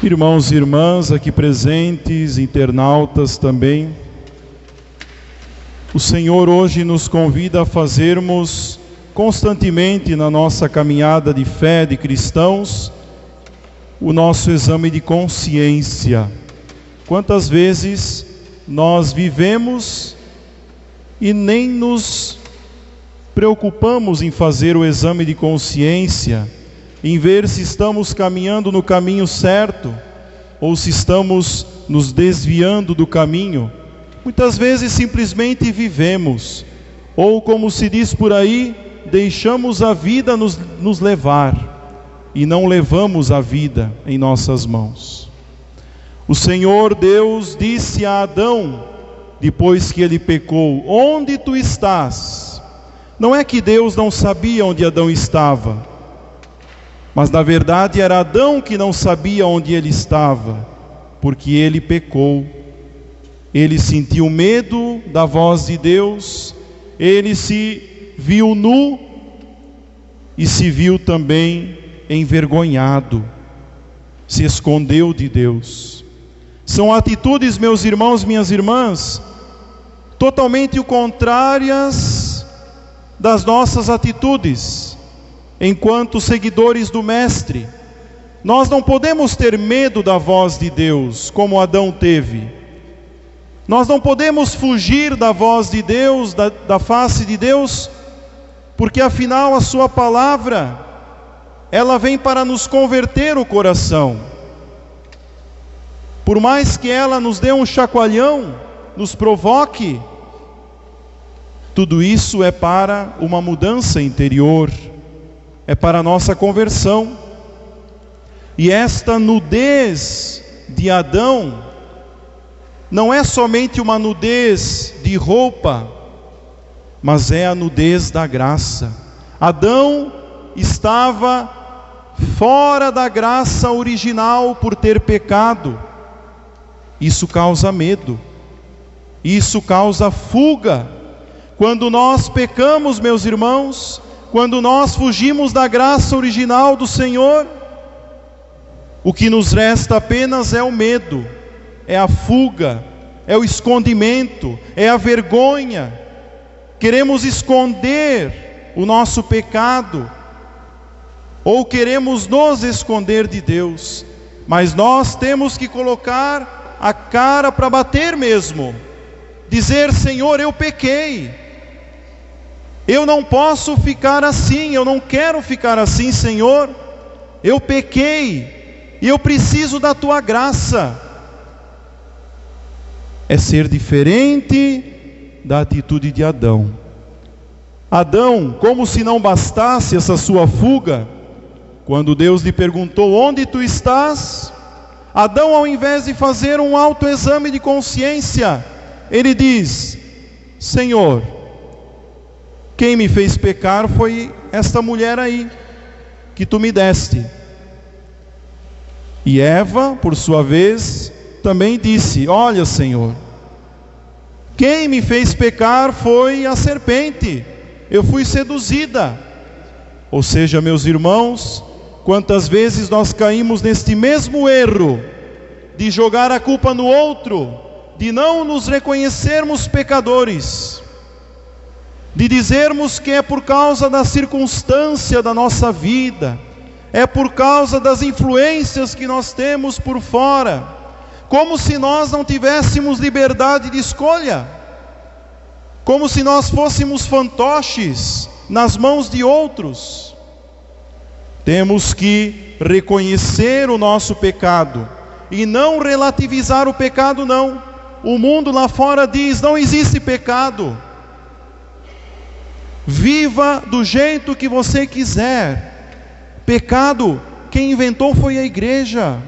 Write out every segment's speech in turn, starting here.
Irmãos e irmãs aqui presentes, internautas também, o Senhor hoje nos convida a fazermos constantemente na nossa caminhada de fé de cristãos o nosso exame de consciência. Quantas vezes nós vivemos e nem nos preocupamos em fazer o exame de consciência, em ver se estamos caminhando no caminho certo ou se estamos nos desviando do caminho. Muitas vezes simplesmente vivemos, ou como se diz por aí, deixamos a vida nos levar e não levamos a vida em nossas mãos. O Senhor Deus disse a Adão, depois que ele pecou: onde tu estás? Não é que Deus não sabia onde Adão estava, mas na verdade era Adão que não sabia onde ele estava, porque ele pecou. Ele sentiu medo da voz de Deus, ele se viu nu e se viu também envergonhado, se escondeu de Deus. São atitudes, meus irmãos, minhas irmãs, totalmente contrárias das nossas atitudes enquanto seguidores do Mestre. Nós não podemos ter medo da voz de Deus, como Adão teve. Nós não podemos fugir da voz de Deus, da face de Deus, porque afinal a sua palavra, ela vem para nos converter o coração. Por mais que ela nos dê um chacoalhão, nos provoque, tudo isso é para uma mudança interior, é para a nossa conversão. E esta nudez de Adão não é somente uma nudez de roupa, mas é a nudez da graça. Adão estava fora da graça original por ter pecado. Isso causa medo, isso causa fuga. Quando nós pecamos, meus irmãos, quando nós fugimos da graça original do Senhor, o que nos resta apenas é o medo, é a fuga, é o escondimento, é a vergonha. Queremos esconder o nosso pecado, ou queremos nos esconder de Deus, mas nós temos que colocar a cara para bater mesmo, dizer: Senhor, eu pequei, eu não posso ficar assim, eu não quero ficar assim, Senhor, eu pequei, e eu preciso da Tua graça. É ser diferente da atitude de Adão. Adão, como se não bastasse essa sua fuga, quando Deus lhe perguntou: onde tu estás? Adão, ao invés de fazer um autoexame de consciência, ele diz: Senhor, quem me fez pecar foi esta mulher aí, que tu me deste. E Eva, por sua vez, também disse: olha, Senhor, quem me fez pecar foi a serpente, eu fui seduzida. Ou seja, meus irmãos, quantas vezes nós caímos neste mesmo erro, de jogar a culpa no outro, de não nos reconhecermos pecadores, de dizermos que é por causa da circunstância da nossa vida, é por causa das influências que nós temos por fora, como se nós não tivéssemos liberdade de escolha, como se nós fôssemos fantoches nas mãos de outros. Temos que reconhecer o nosso pecado e não relativizar o pecado, não. O mundo lá fora diz: não existe pecado, viva do jeito que você quiser. Pecado, quem inventou foi a igreja,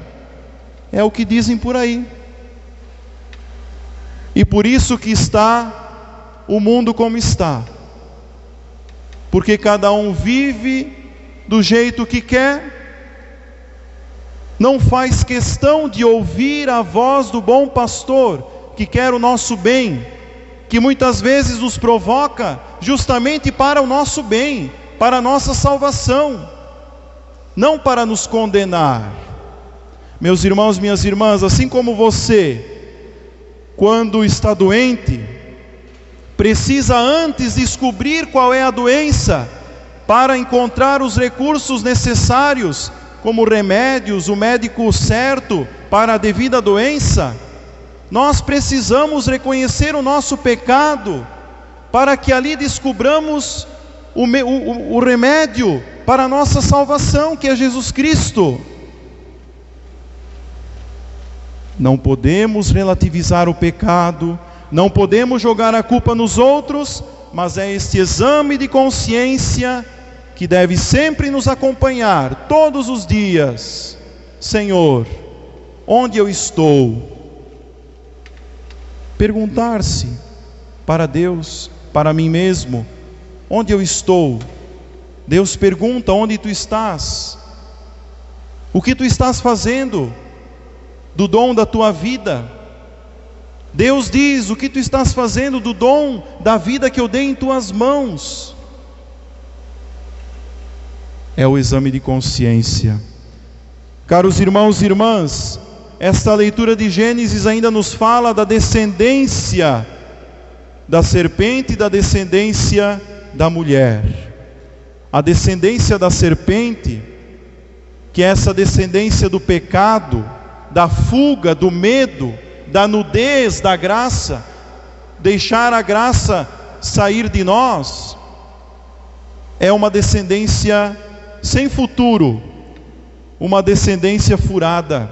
é o que dizem por aí. E por isso que está o mundo como está, porque cada um vive do jeito que quer, não faz questão de ouvir a voz do bom pastor, que quer o nosso bem, que muitas vezes nos provoca justamente para o nosso bem, para a nossa salvação, não para nos condenar. Meus irmãos, minhas irmãs, assim como você, quando está doente, precisa antes descobrir qual é a doença, para encontrar os recursos necessários, como remédios, o médico certo para a devida doença, nós precisamos reconhecer o nosso pecado, para que ali descobramos o remédio para a nossa salvação, que é Jesus Cristo. Não podemos relativizar o pecado, não podemos jogar a culpa nos outros, mas é este exame de consciência que deve sempre nos acompanhar, todos os dias. Senhor, onde eu estou? Perguntar-se para Deus, para mim mesmo, onde eu estou? Deus pergunta: onde tu estás? O que tu estás fazendo do dom da tua vida? Deus diz: o que tu estás fazendo do dom da vida que eu dei em tuas mãos? É o exame de consciência. Caros irmãos e irmãs, esta leitura de Gênesis ainda nos fala da descendência da serpente e da descendência da mulher. A descendência da serpente, que é essa descendência do pecado, da fuga, do medo, da nudez da graça, deixar a graça sair de nós, é uma descendência sem futuro, uma descendência furada.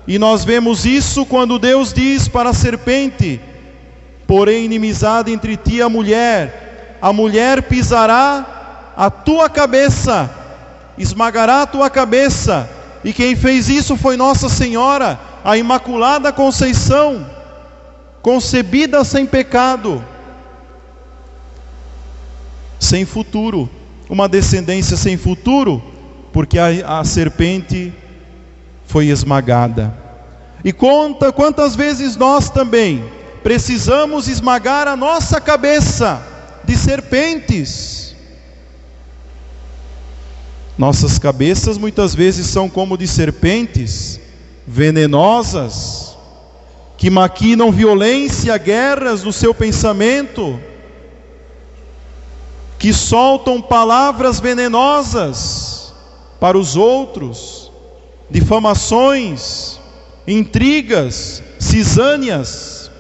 E nós vemos isso quando Deus diz para a serpente: porém inimizade entre ti e a mulher pisará a tua cabeça, esmagará a tua cabeça. E quem fez isso foi Nossa Senhora, a Imaculada Conceição, concebida sem pecado, sem futuro, uma descendência sem futuro, porque a serpente foi esmagada. E conta quantas vezes nós também precisamos esmagar a nossa cabeça de serpentes. Nossas cabeças muitas vezes são como de serpentes venenosas, que maquinam violência, guerras no seu pensamento, que soltam palavras venenosas para os outros, difamações, intrigas, cisâneas.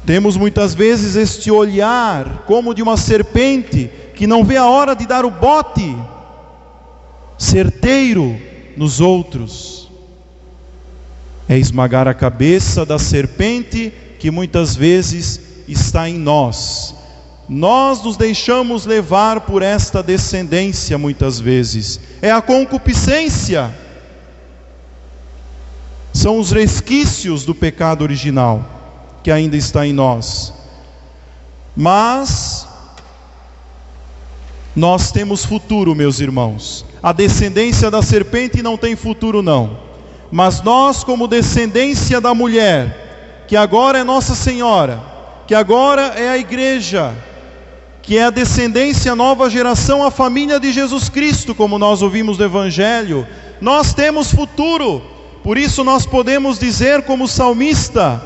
Temos muitas vezes este olhar como de uma serpente que não vê a hora de dar o bote certeiro nos outros. É esmagar a cabeça da serpente que muitas vezes está em nós. Nós nos deixamos levar por esta descendência muitas vezes. É a concupiscência. São os resquícios do pecado original que ainda está em nós. Mas nós temos futuro, meus irmãos. A descendência da serpente não tem futuro, não. Mas nós, como descendência da mulher, que agora é Nossa Senhora, que agora é a igreja, que é a descendência, a nova geração, a família de Jesus Cristo, como nós ouvimos no Evangelho, nós temos futuro. Por isso nós podemos dizer como salmista: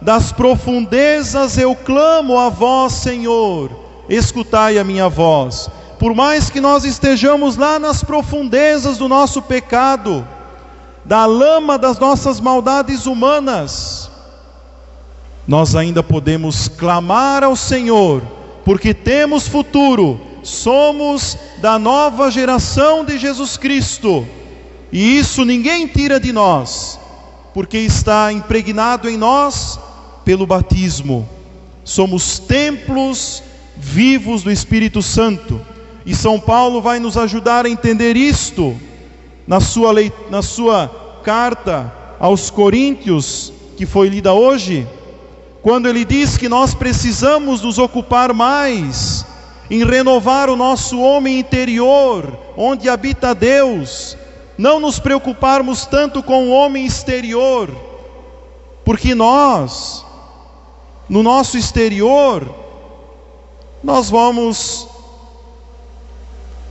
das profundezas eu clamo a vós, Senhor, escutai a minha voz. Por mais que nós estejamos lá nas profundezas do nosso pecado, da lama das nossas maldades humanas, nós ainda podemos clamar ao Senhor, porque temos futuro, somos da nova geração de Jesus Cristo, e isso ninguém tira de nós, porque está impregnado em nós pelo batismo. Somos templos vivos do Espírito Santo, e São Paulo vai nos ajudar a entender isto na sua carta aos Coríntios, que foi lida hoje, quando ele diz que nós precisamos nos ocupar mais em renovar o nosso homem interior, onde habita Deus, não nos preocuparmos tanto com o homem exterior, porque nós, no nosso exterior, nós vamos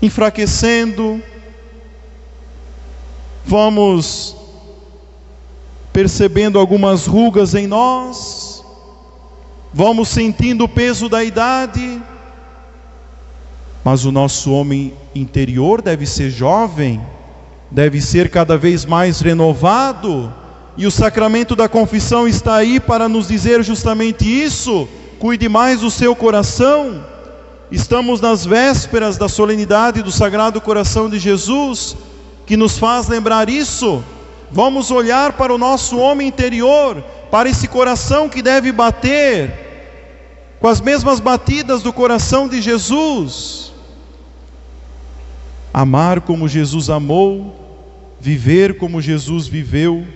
enfraquecendo, vamos percebendo algumas rugas em nós, vamos sentindo o peso da idade, mas o nosso homem interior deve ser jovem, deve ser cada vez mais renovado, e o sacramento da confissão está aí para nos dizer justamente isso. Cuide mais do seu coração. Estamos nas vésperas da solenidade do Sagrado Coração de Jesus, que nos faz lembrar isso. Vamos olhar para o nosso homem interior, para esse coração que deve bater com as mesmas batidas do coração de Jesus. Amar como Jesus amou, viver como Jesus viveu,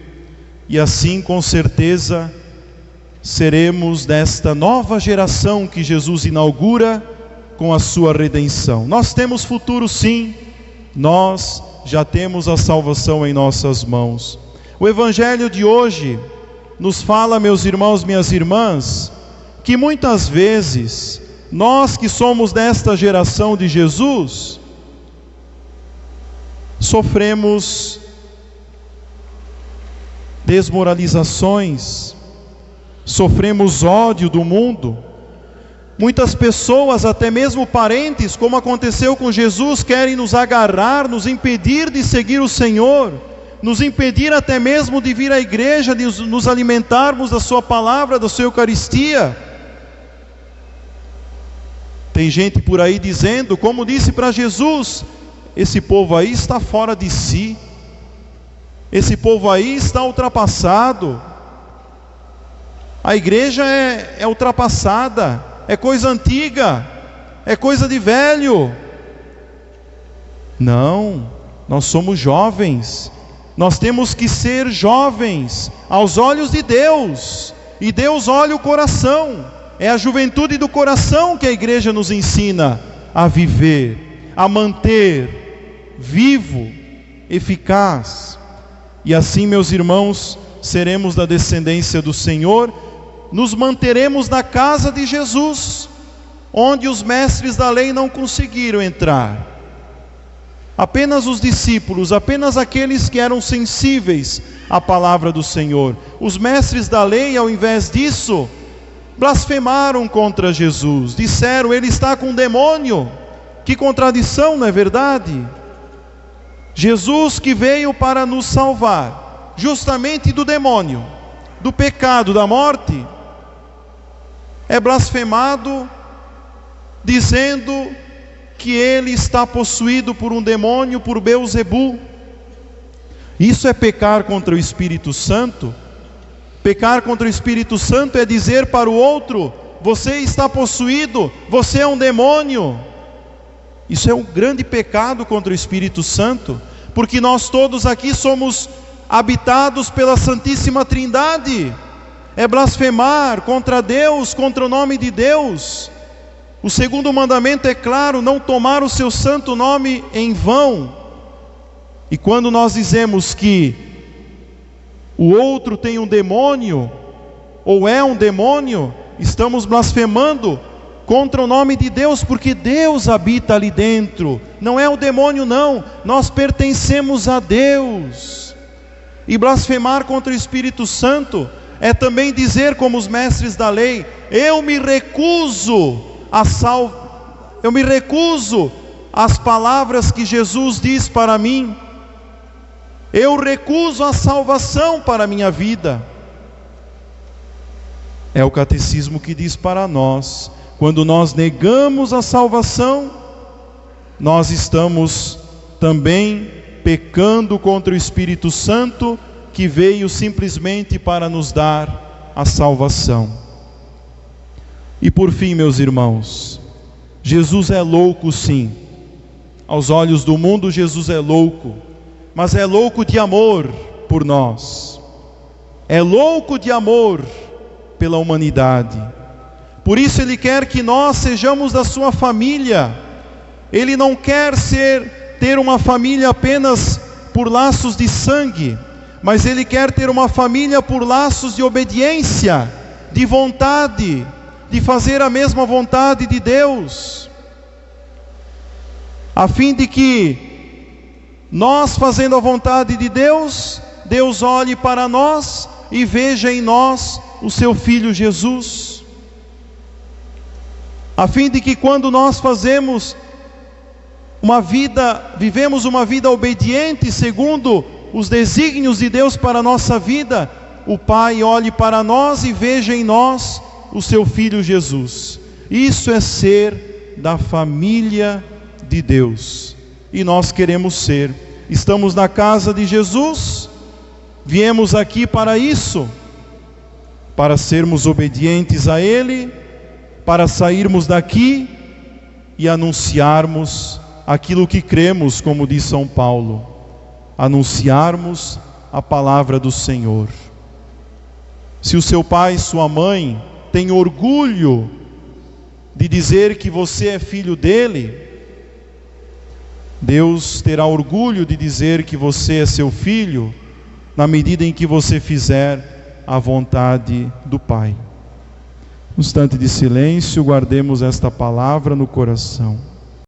e assim com certeza seremos desta nova geração que Jesus inaugura com a sua redenção. Nós temos futuro sim, nós já temos a salvação em nossas mãos. O Evangelho de hoje nos fala, meus irmãos, minhas irmãs, que muitas vezes nós que somos desta geração de Jesus, sofremos desmoralizações, sofremos ódio do mundo. Muitas pessoas, até mesmo parentes, como aconteceu com Jesus, querem nos agarrar, nos impedir de seguir o Senhor, nos impedir até mesmo de vir à igreja, de nos alimentarmos da sua palavra, da sua Eucaristia. Tem gente por aí dizendo, como disse para Jesus: esse povo aí está fora de si, esse povo aí está ultrapassado, a igreja é ultrapassada, é coisa antiga, é coisa de velho. Não, nós somos jovens, nós temos que ser jovens aos olhos de Deus, e Deus olha o coração. É a juventude do coração que a igreja nos ensina a viver, a manter vivo, eficaz. E assim, meus irmãos, seremos da descendência do Senhor, nos manteremos na casa de Jesus, onde os mestres da lei não conseguiram entrar. Apenas os discípulos, apenas aqueles que eram sensíveis à palavra do Senhor. Os mestres da lei, ao invés disso, blasfemaram contra Jesus, disseram: ele está com um demônio. Que contradição, não é verdade? Jesus, que veio para nos salvar justamente do demônio, do pecado, da morte, é blasfemado dizendo que ele está possuído por um demônio, por Beelzebu. Isso é pecar contra o Espírito Santo. Pecar contra o Espírito Santo é dizer para o outro: você está possuído, você é um demônio. Isso é um grande pecado contra o Espírito Santo, porque nós todos aqui somos habitados pela Santíssima Trindade. É blasfemar contra Deus, contra o nome de Deus. O segundo mandamento é claro: não tomar o seu santo nome em vão. E quando nós dizemos que o outro tem um demônio, ou é um demônio, estamos blasfemando contra o nome de Deus, porque Deus habita ali dentro. Não é o demônio não, nós pertencemos a Deus. E blasfemar contra o Espírito Santo é também dizer, como os mestres da lei: eu me recuso às palavras que Jesus diz para mim. Eu recuso a salvação para a minha vida. É o catecismo que diz para nós: quando nós negamos a salvação, nós estamos também pecando contra o Espírito Santo, que veio simplesmente para nos dar a salvação. E por fim, meus irmãos, Jesus é louco sim. Aos olhos do mundo, Jesus é louco, mas é louco de amor por nós. É louco de amor pela humanidade. Por isso Ele quer que nós sejamos da sua família. Ele não quer ter uma família apenas por laços de sangue, mas Ele quer ter uma família por laços de obediência, de vontade, de fazer a mesma vontade de Deus, a fim de que nós fazendo a vontade de Deus, Deus olhe para nós e veja em nós o seu Filho Jesus, a fim de que quando nós vivemos uma vida obediente segundo os desígnios de Deus para a nossa vida, o Pai olhe para nós e veja em nós o seu Filho Jesus. Isso é ser da família de Deus, e nós queremos ser. Estamos na casa de Jesus, viemos aqui para isso, para sermos obedientes a Ele, para sairmos daqui e anunciarmos aquilo que cremos, como diz São Paulo, anunciarmos a palavra do Senhor. Se o seu pai e sua mãe têm orgulho de dizer que você é filho dele, Deus terá orgulho de dizer que você é seu filho, na medida em que você fizer a vontade do Pai. Um instante de silêncio, guardemos esta palavra no coração.